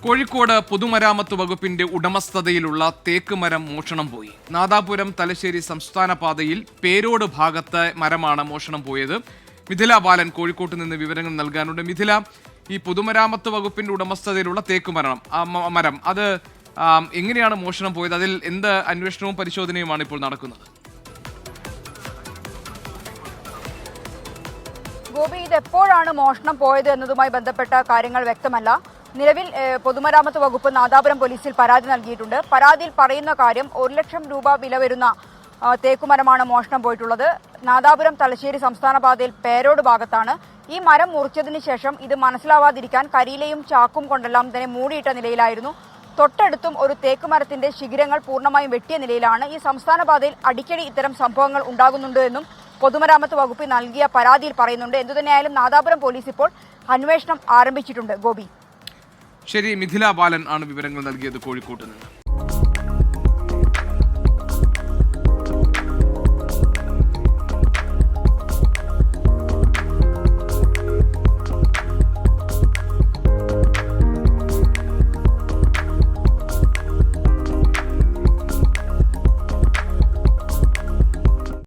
കോഴിക്കോട് പൊതുമരാമത്ത് വകുപ്പിന്റെ ഉടമസ്ഥതയിലുള്ള തേക്ക് മരം മോഷണം പോയി. നാദാപുരം തലശ്ശേരി സംസ്ഥാന പാതയിൽ പേരോട് ഭാഗത്ത് മരമാണ് മോഷണം പോയത്. മിഥില ബാലൻ കോഴിക്കോട്ട് നിന്ന് വിവരങ്ങൾ നൽകാനുണ്ട്. മിഥില, ഈ പൊതുമരാമത്ത് വകുപ്പിന്റെ ഉടമസ്ഥതയിലുള്ള തേക്ക് മരം അത് എങ്ങനെയാണ് മോഷണം പോയത്? അതിൽ എന്ത് അന്വേഷണവും പരിശോധനയുമാണ് ഇപ്പോൾ നടക്കുന്നത്? ഗോപി, ഇത് എപ്പോഴാണ് മോഷണം പോയത് എന്നതുമായി ബന്ധപ്പെട്ട കാര്യങ്ങൾ വ്യക്തമല്ല. നിലവിൽ പൊതുമരാമത്ത് വകുപ്പ് നാദാപുരം പോലീസിൽ പരാതി നൽകിയിട്ടുണ്ട്. പരാതിയിൽ പറയുന്ന കാര്യം 1 ലക്ഷം രൂപ വില വരുന്ന തേക്കുമരമാണ് മോഷണം പോയിട്ടുള്ളത്. നാദാപുരം തലശ്ശേരി സംസ്ഥാന പാതയിൽ പേരോട് ഭാഗത്താണ്. ഈ മരം മുറിച്ചതിന് ശേഷം ഇത് മനസ്സിലാവാതിരിക്കാൻ കരിയിലയും ചാക്കും കൊണ്ടെല്ലാം തന്നെ മൂടിയിട്ട നിലയിലായിരുന്നു. തൊട്ടടുത്തും ഒരു തേക്കുമരത്തിന്റെ ശിഖരങ്ങൾ പൂർണ്ണമായും വെട്ടിയ നിലയിലാണ്. ഈ സംസ്ഥാന പാതയിൽ അടിക്കടി ഇത്തരം സംഭവങ്ങൾ ഉണ്ടാകുന്നുണ്ട് എന്നും പൊതുമരാമത്ത് വകുപ്പ് നൽകിയ പരാതിയിൽ പറയുന്നുണ്ട്. എന്തുതന്നെയായാലും നാദാപുരം പോലീസ് ഇപ്പോൾ അന്വേഷണം ആരംഭിച്ചിട്ടുണ്ട്. ഗോപി, ശരി, മിഥില ബാലൻ ആണ് വിവരങ്ങൾ നൽകിയത് കോഴിക്കോട്ട് നിന്ന്.